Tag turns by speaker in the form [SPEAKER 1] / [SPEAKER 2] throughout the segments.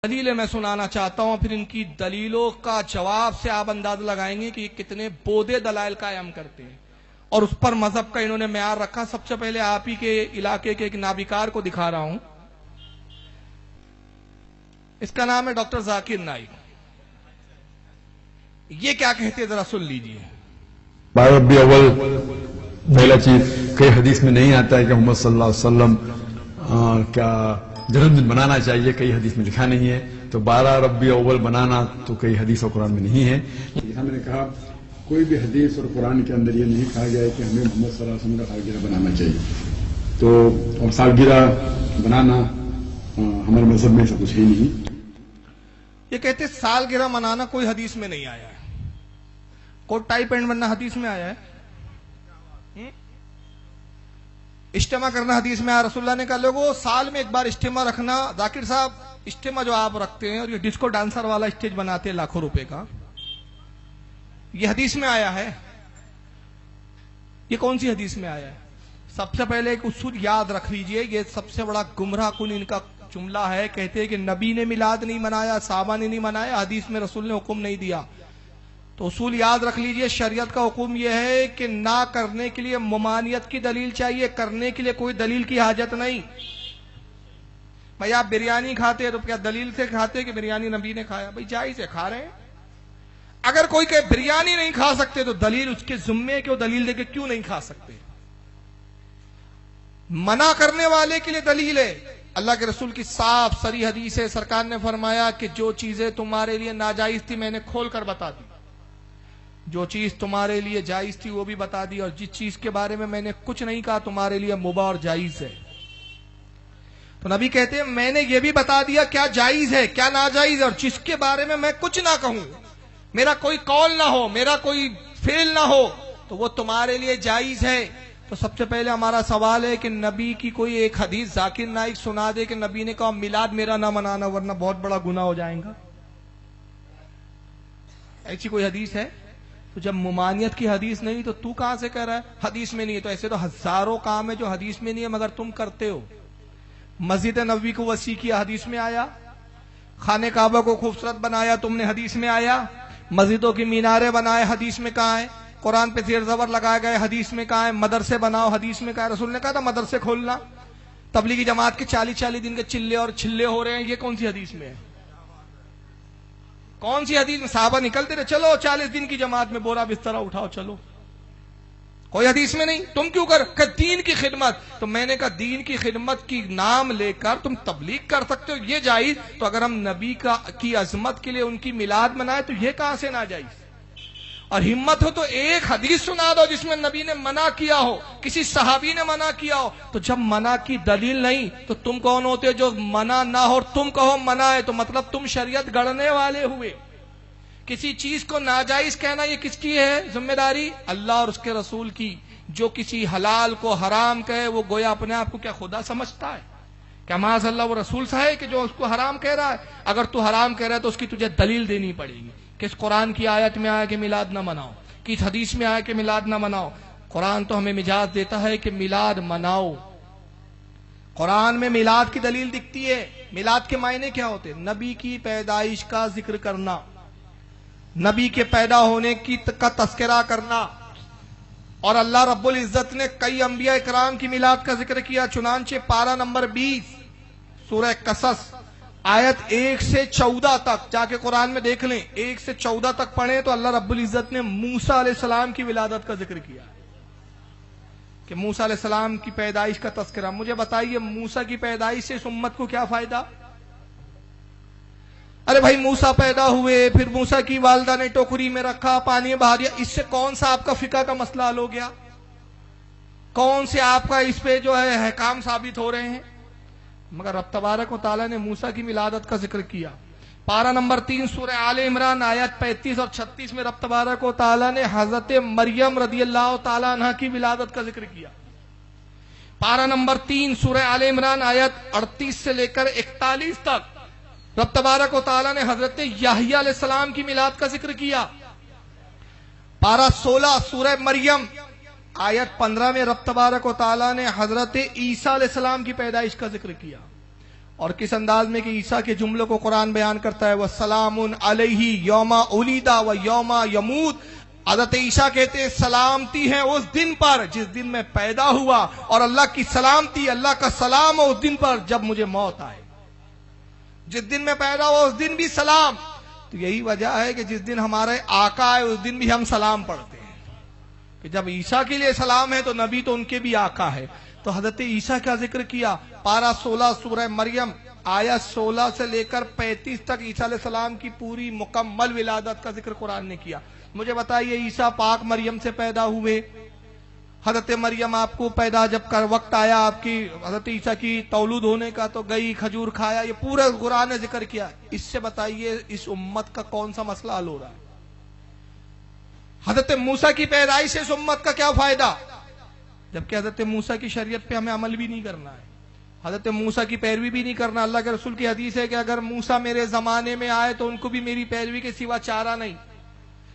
[SPEAKER 1] دلیلیں میں سنانا چاہتا ہوں، پھر ان کی دلیلوں کا جواب سے آپ اندازہ لگائیں گے کہ یہ کتنے بودے دلائل قائم کرتے ہیں اور اس پر مذہب کا انہوں نے معیار رکھا۔ سب سے پہلے آپ ہی کے علاقے کے ایک نابکار کو دکھا رہا ہوں، اس کا نام ہے ڈاکٹر ذاکر نائک۔ یہ کیا کہتے ہیں ذرا سن لیجئے۔
[SPEAKER 2] ربی اول پہلا چیز کئی حدیث میں نہیں آتا ہے کہ محمد صلی اللہ علیہ وسلم کا جنم دن منانا چاہیے، کئی حدیث میں لکھا نہیں ہے۔ تو 12 ربی اول بنانا تو کئی حدیث اور قرآن میں نہیں ہے۔
[SPEAKER 3] میں نے کہا کوئی بھی حدیث اور قرآن کے اندر یہ نہیں کہا گیا ہے کہ ہمیں محمد صلی اللہ علیہ وسلم کا سالگرہ بنانا چاہیے، تو اور سالگرہ بنانا ہمارے مذہب میں ایسا کچھ ہی نہیں۔
[SPEAKER 1] یہ کہتے سالگرہ منانا کوئی حدیث میں نہیں آیا ہے، کوٹ ٹائی پینٹ بننا حدیث میں آیا ہے، اجتماع کرنا حدیث میں آیا۔ رسول اللہ نے کہا لوگوں سال میں ایک بار اجتماع رکھنا۔ ذاکر صاحب اجتماع جو آپ رکھتے ہیں اور یہ ڈسکو ڈانسر والا اسٹیج بناتے ہیں لاکھوں روپے کا، یہ حدیث میں آیا ہے؟ یہ کون سی حدیث میں آیا ہے؟ سب سے پہلے ایک اصول یاد رکھ لیجئے، یہ سب سے بڑا گمراہ کن ان کا جملہ ہے۔ کہتے ہیں کہ نبی نے میلاد نہیں منایا، صحابہ نے نہیں منایا، حدیث میں رسول نے حکم نہیں دیا۔ تو اصول یاد رکھ لیجئے، شریعت کا حکم یہ ہے کہ نہ کرنے کے لیے ممانعت کی دلیل چاہیے، کرنے کے لیے کوئی دلیل کی حاجت نہیں۔ بھائی آپ بریانی کھاتے ہیں تو کیا دلیل سے کھاتے کہ بریانی نبی نے کھایا؟ بھائی جائز ہے، کھا رہے ہیں۔ اگر کوئی کہ بریانی نہیں کھا سکتے تو دلیل اس کے ذمے کہ وہ دلیل دے کے کیوں نہیں کھا سکتے؟ منع کرنے والے کے لیے دلیل ہے۔ اللہ کے رسول کی صاف صریح حدیث ہے، سرکار نے فرمایا کہ جو چیزیں تمہارے لیے ناجائز تھی میں نے کھول کر بتا دی، جو چیز تمہارے لیے جائز تھی وہ بھی بتا دی، اور جس چیز کے بارے میں نے کچھ نہیں کہا تمہارے لیے مباح اور جائز ہے۔ تو نبی کہتے ہیں میں نے یہ بھی بتا دیا کیا جائز ہے کیا ناجائز ہے، اور جس کے بارے میں کچھ نہ کہوں، میرا کوئی قول نہ ہو، میرا کوئی فعل نہ ہو، تو وہ تمہارے لیے جائز ہے۔ تو سب سے پہلے ہمارا سوال ہے کہ نبی کی کوئی ایک حدیث ذاکر نائک سنا دے کہ نبی نے کہا میلاد میرا نہ منانا ورنہ بہت بڑا گناہ ہو جائے گا۔ ایسی کوئی حدیث ہے؟ تو جب ممانعت کی حدیث نہیں تو کہاں سے کہہ رہا ہے حدیث میں نہیں ہے؟ تو ایسے تو ہزاروں کام ہے جو حدیث میں نہیں ہے مگر تم کرتے ہو۔ مسجد نبوی کو وسیع کیا، حدیث میں آیا؟ خانہ کعبہ کو خوبصورت بنایا، تم نے، حدیث میں آیا؟ مسجدوں کی میناریں بنائے، حدیث میں کہاں ہے؟ قرآن پہ زیر زبر لگائے گئے، حدیث میں کہاں ہے؟ مدرسے بناؤ، حدیث میں کہا ہے؟ رسول نے کہا تھا مدرسے کھولنا۔ تبلیغی جماعت کے 40 دن کے چلے اور چھلے ہو رہے ہیں، یہ کون سی حدیث میں ہے؟ کون سی حدیث میں؟ صحابہ نکلتے رہے، چلو 40 دن کی جماعت میں بورا بسترا اٹھاؤ چلو، کوئی حدیث میں نہیں۔ تم کیوں کہ دین کی خدمت، تو میں نے کہا دین کی خدمت کی نام لے کر تم تبلیغ کر سکتے ہو، یہ جائز۔ تو اگر ہم نبی کی عظمت کے لیے ان کی میلاد منائے تو یہ کہاں سے ناجائز؟ اور ہمت ہو تو ایک حدیث سنا دو جس میں نبی نے منع کیا ہو، کسی صحابی نے منع کیا ہو۔ تو جب منع کی دلیل نہیں تو تم کون ہوتے جو منع نہ ہو اور تم کہو منع ہے؟ تو مطلب تم شریعت گڑھنے والے ہوئے۔ کسی چیز کو ناجائز کہنا یہ کس کی ہے ذمہ داری؟ اللہ اور اس کے رسول کی۔ جو کسی حلال کو حرام کہے وہ گویا اپنے آپ کو کیا خدا سمجھتا ہے؟ کیا معاذ اللہ وہ رسول سا ہے کہ جو اس کو حرام کہہ رہا ہے؟ اگر تو حرام کہہ رہا ہے تو اس کی تجھے دلیل دینی پڑے گی۔ کس قرآن کی آیت میں آیا کہ میلاد نہ مناؤ؟ کس حدیث میں آیا کہ میلاد نہ مناؤ؟ قرآن تو ہمیں مجاز دیتا ہے کہ میلاد مناؤ۔ قرآن میں میلاد کی دلیل دکھتی ہے۔ میلاد کے معنی کیا ہوتے ہیں؟ نبی کی پیدائش کا ذکر کرنا، نبی کے پیدا ہونے کا تذکرہ کرنا۔ اور اللہ رب العزت نے کئی انبیاء کرام کی میلاد کا ذکر کیا، چنانچہ پارہ نمبر 20 سورہ قصص آیت 1 سے 14 تک جا کے قرآن میں دیکھ لیں، 1 سے 14 تک پڑھیں تو اللہ رب العزت نے موسیٰ علیہ السلام کی ولادت کا ذکر کیا کہ موسیٰ علیہ السلام کی پیدائش کا تذکرہ۔ مجھے بتائیے موسیٰ کی پیدائش سے اس امت کو کیا فائدہ؟ ارے بھائی موسیٰ پیدا ہوئے، پھر موسیٰ کی والدہ نے ٹوکری میں رکھا، پانی میں بہا دیا، اس سے کون سا آپ کا فقہ کا مسئلہ حل ہو گیا؟ کون سے آپ کا اس پہ جو ہے احکام ثابت ہو رہے ہیں؟ مگر رب تبارک و تعالیٰ نے موسیٰ کی ولادت کا ذکر کیا۔ پارہ نمبر 3 سورہ آل عمران آیت 35 اور 36 میں رب تبارک و تعالیٰ نے حضرت مریم رضی اللہ تعالیٰ عنہ کی ولادت کا ذکر کیا۔ پارہ نمبر 3 سورہ آل عمران آیت 38 سے لے کر 41 تک رب تبارک و تعالیٰ نے حضرت یحییٰ علیہ السلام کی میلاد کا ذکر کیا۔ پارہ 16 سورہ مریم آیت 15 میں رب تبارک و تعالیٰ نے حضرت عیسیٰ علیہ السلام کی پیدائش کا ذکر کیا۔ اور کس انداز میں کہ عیسیٰ کے جملوں کو قرآن بیان کرتا ہے وَسَلَامٌ عَلَيْهِ يَوْمَ اُلِدَ وَيَوْمَ يَمُوتُ. حضرت عیسیٰ کہتے ہیں سلامتی ہے اس دن پر جس دن میں پیدا ہوا، اور اللہ کی سلامتی، اللہ کا سلام اس دن پر جب مجھے موت آئے. جس دن میں پیدا ہوا اس دن بھی سلام. تو یہی وجہ ہے کہ جس دن ہمارے آقا آئے اس دن بھی ہم سلام پڑھتے ہیں کہ جب عیسیٰ کے لیے سلام ہے تو نبی تو ان کے بھی آقا ہے. تو حضرت عیسیٰ کا ذکر کیا. پارہ 16 سورہ مریم آیت 16 سے لے کر 35 تک عیسیٰ علیہ السلام کی پوری مکمل ولادت کا ذکر قرآن نے کیا. مجھے بتائیے عیسیٰ پاک مریم سے پیدا ہوئے. حضرت مریم آپ کو پیدا جب کر وقت آیا آپ کی حضرت عیسیٰ کی تولد ہونے کا تو گئی کھجور کھایا، یہ پورے قرآن نے ذکر کیا. اس سے بتائیے اس امت کا کون سا مسئلہ حل ہو رہا ہے؟ حضرت موسیٰ کی پیدائش سے اس امت کا کیا فائدہ، جبکہ حضرت موسیٰ کی شریعت پہ ہمیں عمل بھی نہیں کرنا ہے، حضرت موسیٰ کی پیروی بھی نہیں کرنا. اللہ کے رسول کی حدیث ہے کہ اگر موسیٰ میرے زمانے میں آئے تو ان کو بھی میری پیروی کے سوا چارہ نہیں.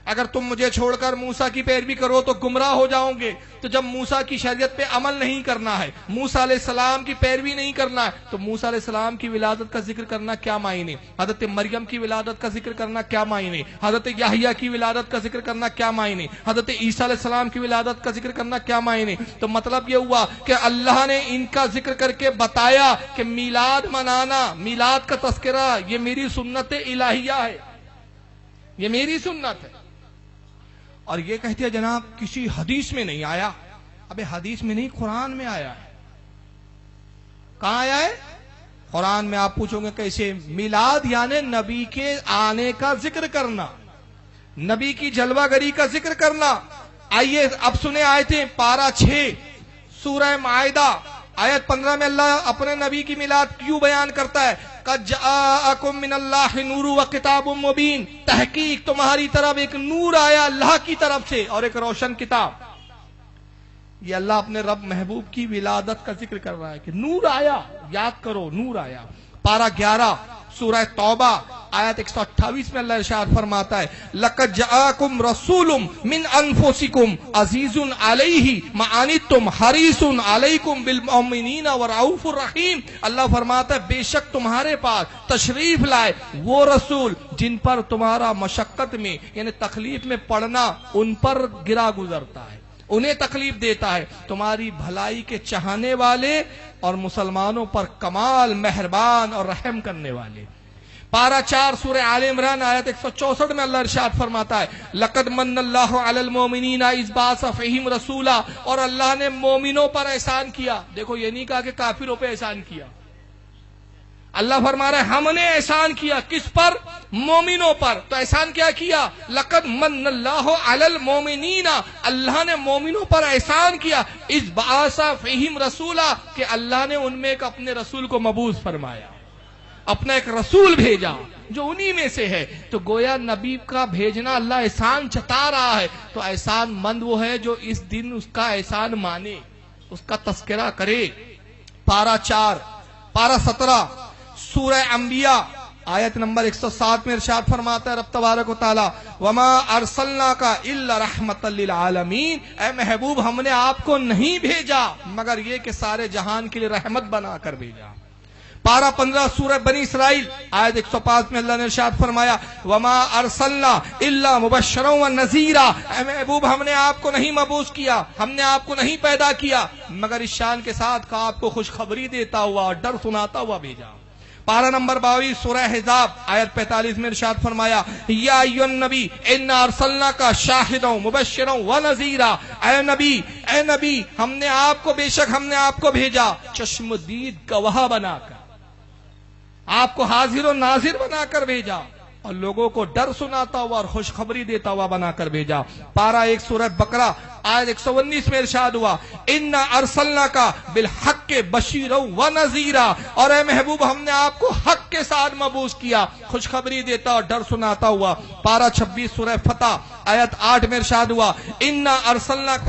[SPEAKER 1] اگر تم مجھے چھوڑ کر موسیٰ کی پیروی کرو تو گمراہ ہو جاؤ گے. تو جب موسیٰ کی شریعت پہ عمل نہیں کرنا ہے، موسیٰ علیہ السلام کی پیروی نہیں کرنا ہے، تو موسیٰ علیہ السلام کی ولادت کا ذکر کرنا کیا معنی، حضرت مریم کی ولادت کا ذکر کرنا کیا معنی، حضرت یحییٰ کی ولادت کا ذکر کرنا کیا معنی، حضرت عیسیٰ علیہ السلام کی ولادت کا ذکر کرنا کیا معنی. تو مطلب یہ ہوا کہ اللہ نے ان کا ذکر کر کے بتایا کہ میلاد منانا، میلاد کا تذکرہ یہ میری سنت الہیہ ہے، یہ میری سنت ہے. اور یہ کہتے ہیں جناب کسی حدیث میں نہیں آیا. ابے حدیث میں نہیں، قرآن میں آیا ہے. کہاں آیا ہے؟ قرآن میں. آپ پوچھو گے کیسے؟ میلاد یعنی نبی کے آنے کا ذکر کرنا، نبی کی جلوہ گری کا ذکر کرنا. آئیے اب سنیں آیتیں. پارہ 6 سورہ مائدہ آیت 15 میں اللہ اپنے نبی کی میلاد کیوں بیان کرتا ہے؟ قَدْ جَاءَكُم مِّنَ اللَّهِ نُورٌ وَكِتَابٌ مُّبِينٌ. تحقیق تمہاری طرف ایک نور آیا اللہ کی طرف سے اور ایک روشن کتاب. یہ اللہ اپنے رب محبوب کی ولادت کا ذکر کر رہا ہے کہ نور آیا، یاد کرو نور آیا. پارہ 11 سورہ توبہ آیت 128 میں اللہ ارشاد فرماتا ہے لَقَدْ جَاءَكُمْ رَسُولٌ مِّنْ أَنفُسِكُمْ عَزِيزٌ عَلَيْهِ مَا عَنِتُّمْ حَرِيصٌ عَلَيْكُمْ بِالْمُؤْمِنِينَ وَرَءُوفٌ رَحِيمٌ. اللہ فرماتا ہے بے شک تمہارے پاس تشریف لائے وہ رسول جن پر تمہارا مشقت میں یعنی تکلیف میں پڑنا ان پر گرا گزرتا ہے، انہیں تکلیف دیتا ہے، تمہاری بھلائی کے چاہنے والے اور مسلمانوں پر کمال مہربان اور رحم کرنے والے. پارہ 4 سورہ آل عمران آیت 164 میں اللہ ارشاد فرماتا ہے لَقَدْ مَنَّ اللَّهُ عَلَى الْمُؤْمِنِينَ إِذْ بَعَثَ فِيهِمْ رَسُولًا. اور اللہ نے مومنوں پر احسان کیا. دیکھو یہ نہیں کہا کہ کافروں پہ احسان کیا، اللہ فرما رہا ہے ہم نے احسان کیا. کس پر؟ مومنوں پر. تو احسان کیا کیا؟ لَقَدْ مَنَّ اللَّهُ عَلَى الْمُؤْمِنِينَ. اللہ نے مومنوں پر احسان کیا. اِذْ بَعَثَ فِيهِمْ رَسُولًا کہ اللہ نے ان میں ایک اپنے رسول کو مبعوث فرمایا، اپنا ایک رسول بھیجا جو انہی میں سے ہے. تو گویا نبی کا بھیجنا اللہ احسان جتا رہا ہے. تو احسان مند وہ ہے جو اس دن اس کا احسان مانے، اس کا تذکرہ کرے. پارہ 4 پارہ 17 سورہ انبیاء آیت نمبر 107 میں ارشاد فرماتا ہے رب تبارک و تعالی وَمَا أَرْسَلْنَاكَ إِلَّا رَحْمَةً لِلْعَالَمِينَ. اے محبوب ہم نے آپ کو نہیں بھیجا مگر یہ کہ سارے جہان کے لیے رحمت بنا کر بھیجا. پارہ 15 سورہ بنی اسرائیل آیت 105 میں اللہ نے ارشاد فرمایا وَمَا أَرْسَلْنَا إِلَّا مُبَشِّرًا وَنَذِيرًا. اے محبوب ہم نے آپ کو نہیں مبعوث کیا، ہم نے آپ کو نہیں پیدا کیا مگر اس شان کے ساتھ کہ آپ کو خوشخبری دیتا ہوا اور ڈر سناتا ہوا بھیجا. پارہ نمبر 22 سورہ حزاب آیت 45 میں ارشاد فرمایا یا ایھا النبی انا ارسلناک شاہدا مبشرا ونذیرا. اے نبی ہم نے آپ کو بے شک ہم نے آپ کو بھیجا چشمدید گواہ بنا کر، آپ کو حاضر و ناظر بنا کر بھیجا اور لوگوں کو ڈر سناتا ہوا اور خوشخبری دیتا ہوا بنا کر بھیجا. پارہ 1 سورہ بقرہ آیت 119 میں ارشاد ہوا انا ارسلناک بالحق بشیرا ونذیرا. اور اے محبوب ہم نے آپ کو حق کے ساتھ مبعوث کیا، خوشخبری دیتا اور ڈر سناتا ہوا. پارہ 26 سورہ فتح آیت 8 میں ارشاد ہوا انا ارسلناک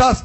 [SPEAKER 1] 10